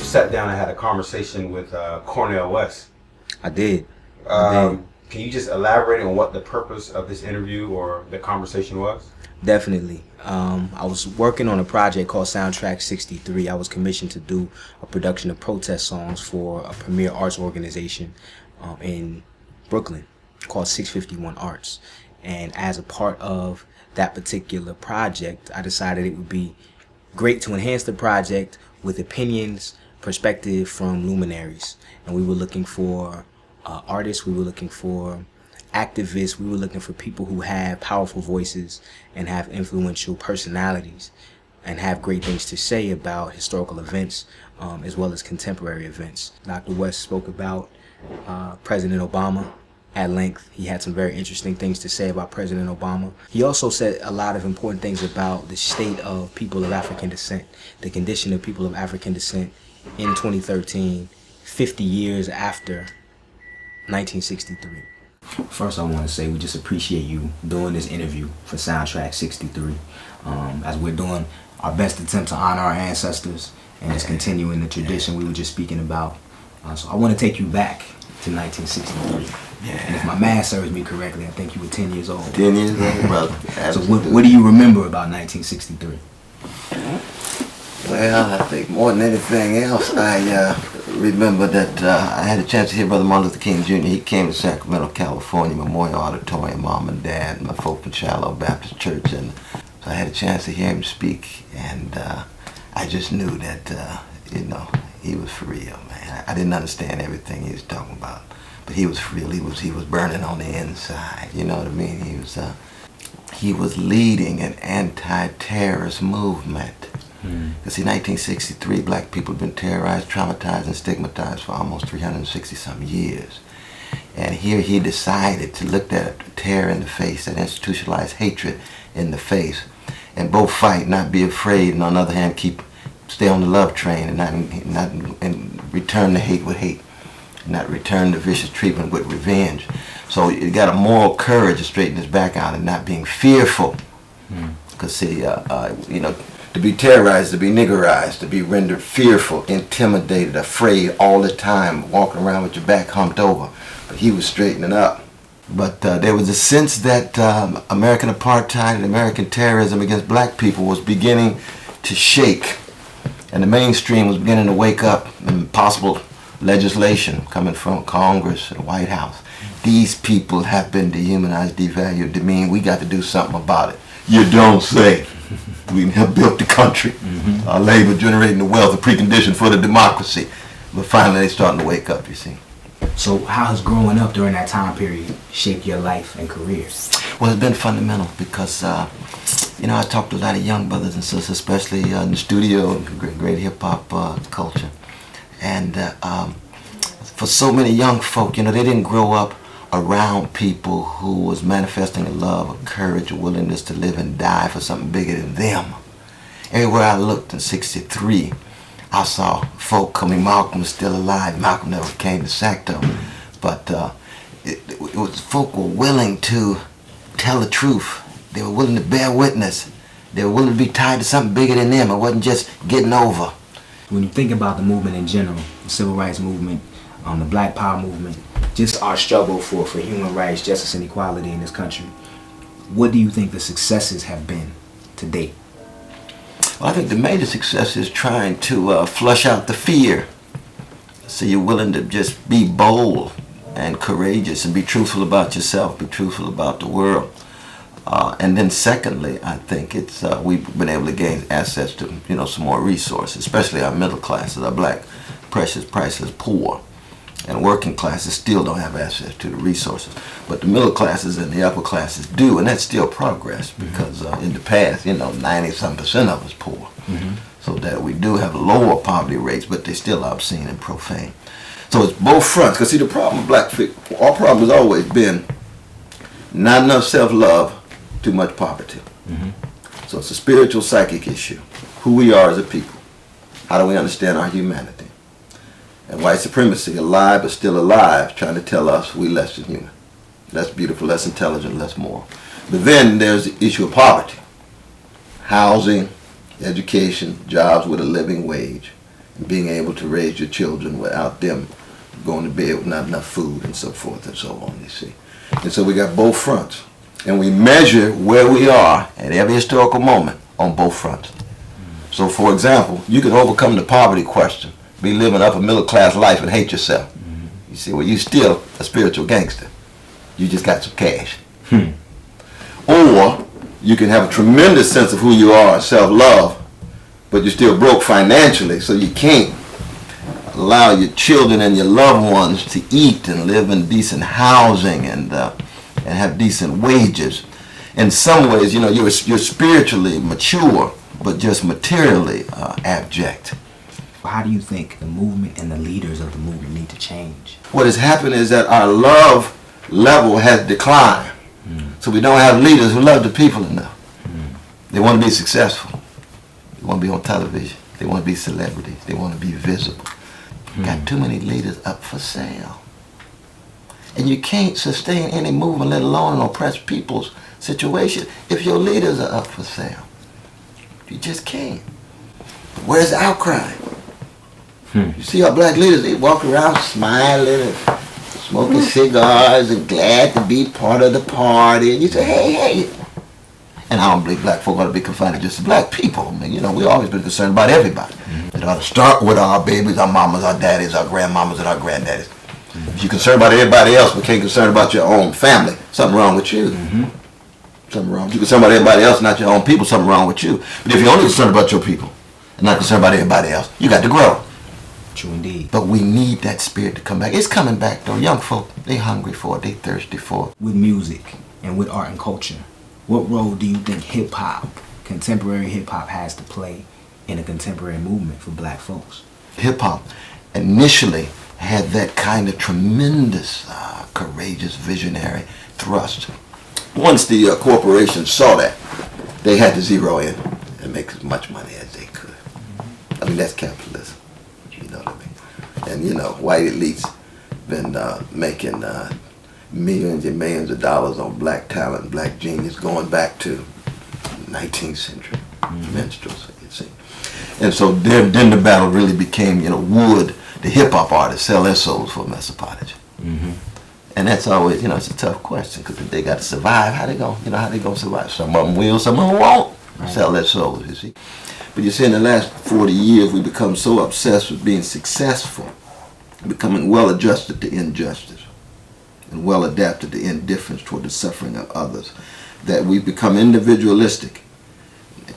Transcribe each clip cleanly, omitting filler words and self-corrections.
sat down and had a conversation with Cornel West. I did. Can you just elaborate on what the purpose of this interview or the conversation was? Definitely. I was working on a project called Soundtrack 63. I was commissioned to do a production of protest songs for a premier arts organization in Brooklyn called 651 Arts. And as a part of that particular project, I decided it would be great to enhance the project with opinions, perspective from luminaries. And we were looking for artists, we were looking for activists, we were looking for people who have powerful voices and have influential personalities and have great things to say about historical events as well as contemporary events. Dr. West spoke about President Obama at length. He had some very interesting things to say about President Obama. He also said a lot of important things about the state of people of African descent, the condition of people of African descent in 2013, 50 years after 1963. First, I want to say we just appreciate you doing this interview for Soundtrack 63. As we're doing our best attempt to honor our ancestors and just continuing the tradition we were just speaking about. So I want to take you back to 1963. Yeah. And if my math serves me correctly, I think you were 10 years old. 10 years old, brother. So what do you remember about 1963? Well, I think more than anything else, I remember that I had a chance to hear Brother Martin Luther King Jr. He came to Sacramento, California, Memorial Auditorium, Mom and Dad, my folk from Chen Lo Baptist Church, and so I had a chance to hear him speak, and I just knew that, he was for real, man. I didn't understand everything he was talking about, but he was for real. He was burning on the inside, you know what I mean? He was leading an anti-terrorist movement. Because in 1963, black people had been terrorized, traumatized, and stigmatized for almost 360-some years. And here he decided to look that terror in the face, that institutionalized hatred in the face, and both fight, not be afraid, and on the other hand, stay on the love train and return the hate with hate, not return the vicious treatment with revenge. So he got a moral courage to straighten his back out and not being fearful. Because see, to be terrorized, to be niggerized, to be rendered fearful, intimidated, afraid all the time, walking around with your back humped over. But he was straightening up. But there was a sense that American apartheid and American terrorism against black people was beginning to shake. And the mainstream was beginning to wake up, and possible legislation coming from Congress and the White House. These people have been dehumanized, devalued, demeaned. We got to do something about it. You don't say. We have built the country. Our labor generating the wealth, a precondition for the democracy. But finally they're starting to wake up, you see. So how has growing up during that time period shaped your life and career? Well, it's been fundamental because, I talked to a lot of young brothers and sisters, especially in the studio, great hip-hop culture. And for so many young folk, they didn't grow up around people who was manifesting a love, a courage, a willingness to live and die for something bigger than them. Everywhere I looked in 63, I saw folk coming. Malcolm was still alive. Malcolm never came to Sacto. But it was folk were willing to tell the truth. They were willing to bear witness. They were willing to be tied to something bigger than them. It wasn't just getting over. When you think about the movement in general, the civil rights movement, the Black Power movement, just our struggle for human rights, justice, and equality in this country, what do you think the successes have been to date? Well, I think the major success is trying to flush out the fear. So you're willing to just be bold and courageous and be truthful about yourself, be truthful about the world. And then secondly, I think it's we've been able to gain access to some more resources, especially our middle classes, our black, precious, priceless poor. And working classes still don't have access to the resources. But the middle classes and the upper classes do, and that's still progress because in the past, 90-some% of us poor. So that we do have lower poverty rates, but they're still obscene and profane. So it's both fronts. Because see, the problem with black people, our problem has always been not enough self-love, too much poverty. So it's a spiritual, psychic issue. Who we are as a people. How do we understand our humanity? And white supremacy, alive but still alive, trying to tell us we less than human, less beautiful, less intelligent, less moral. But then there's the issue of poverty. Housing, education, jobs with a living wage, being able to raise your children without them going to bed with not enough food and so forth and so on, you see. And so we got both fronts. And we measure where we are at every historical moment on both fronts. So, for example, you can overcome the poverty question, be living upper middle class life and hate yourself. You see, well, you're still a spiritual gangster. You just got some cash. Or you can have a tremendous sense of who you are and self-love, but you're still broke financially, so you can't allow your children and your loved ones to eat and live in decent housing and have decent wages. In some ways, you know, you're spiritually mature, but just materially abject. How do you think the movement and the leaders of the movement need to change? What has happened is that our love level has declined. So we don't have leaders who love the people enough. They want to be successful. They want to be on television. They want to be celebrities. They want to be visible. Got too many leaders up for sale. And you can't sustain any movement, let alone an oppressed people's situation, if your leaders are up for sale. You just can't. Where's the outcry? You see our black leaders, they walk around smiling and smoking cigars and glad to be part of the party. And you say, hey, hey. And I don't believe black folk ought to be confined to just black people. I mean, you know, we've always been concerned about everybody. It ought to start with our babies, our mamas, our daddies, our grandmamas, and our granddaddies. If you're concerned about everybody else but can't concern about your own family, something wrong with you. Something wrong. If you're concerned about everybody else, not your own people, something wrong with you. But if you're only concerned about your people and not concerned about everybody else, you got to grow. True indeed. But we need that spirit to come back. It's coming back though. Young folk, they hungry for it. They thirsty for it. With music and with art and culture, what role do you think hip-hop, contemporary hip-hop, has to play in a contemporary movement for black folks? Hip-hop initially had that kind of tremendous, courageous, visionary thrust. Once the corporations saw that, they had to zero in and make as much money as they could. I mean, that's capitalism. You know what I mean? And, you know, white elites been making millions and millions of dollars on black talent, black genius, going back to 19th century minstrels, you see. And so then the battle really became, you know, would the hip-hop artists sell their souls for a mess of pottage? And that's always, you know, it's a tough question, because if they got to survive, how they gonna survive? Some of them will, some of them won't sell their souls, you see. But you see, in the last 40 years, we become so obsessed with being successful, becoming well-adjusted to injustice, and well-adapted to indifference toward the suffering of others, that we become individualistic,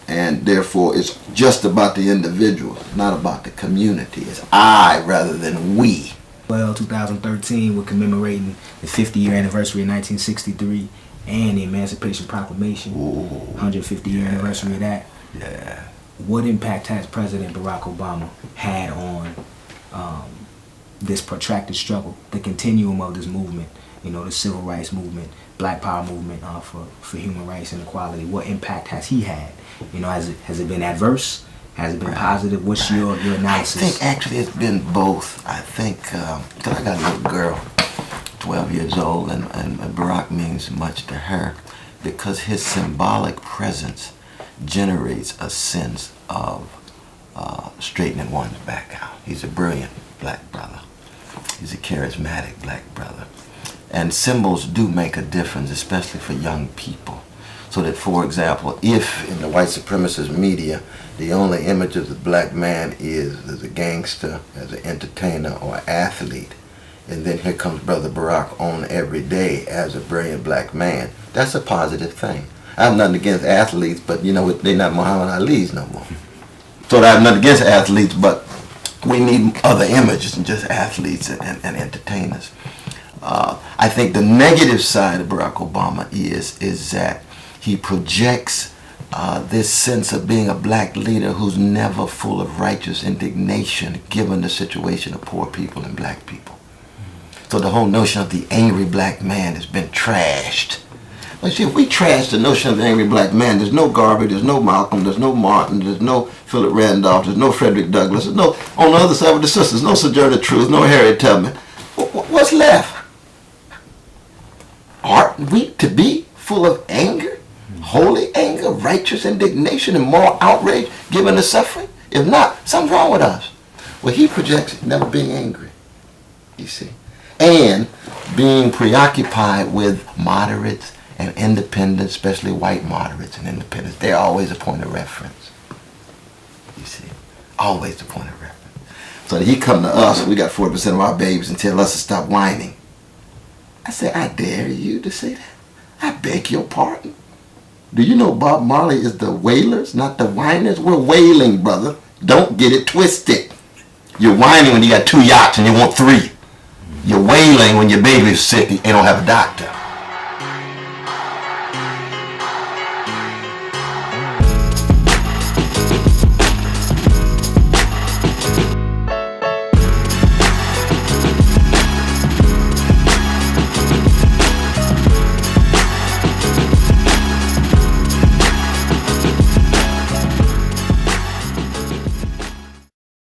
and therefore it's just about the individual, not about the community. It's I rather than we. Well, 2013, we're commemorating the 50-year anniversary of 1963 and the Emancipation Proclamation. 150-year anniversary of that. Yeah. What impact has President Barack Obama had on this protracted struggle, the continuum of this movement, you know, the civil rights movement, black power movement for human rights and equality? What impact has he had? You know, has it been adverse? Has it been positive? What's your analysis? I think actually it's been both. I think, because I got a little girl, 12 years old, and Barack means much to her because his symbolic presence generates a sense of straightening one's back out. He's a brilliant black brother. He's a charismatic black brother. And symbols do make a difference, especially for young people. So that, for example, if in the white supremacist media, the only image of the black man is as a gangster, as an entertainer, or athlete, and then here comes Brother Barack on every day as a brilliant black man, that's a positive thing. I have nothing against athletes, but you know, they're not Muhammad Ali's no more. So I have nothing against athletes, but we need other images than just athletes and entertainers. I think the negative side of Barack Obama is that he projects this sense of being a black leader who's never full of righteous indignation given the situation of poor people and black people. So the whole notion of the angry black man has been trashed. But see, if we trash the notion of the angry black man, there's no Garvey, there's no Malcolm, there's no Martin, there's no Philip Randolph, there's no Frederick Douglass, there's no, on the other side of the sisters, no Sojourner Truth, no Harriet Tubman. What's left? Aren't we to be full of anger, holy anger, righteous indignation, and moral outrage given the suffering? If not, something's wrong with us. Well, he projects never being angry, you see, and being preoccupied with moderates and independents, especially white moderates and independents. They're always a point of reference, you see, always a point of reference. So that he come to us, we got 40% of our babies, and tell us to stop whining. I say, I dare you to say that. I beg your pardon. Do you know Bob Marley is the wailers, not the whiners? We're wailing, brother. Don't get it twisted. You're whining when you got 2 yachts and you want 3. You're wailing when your baby's sick and you don't have a doctor.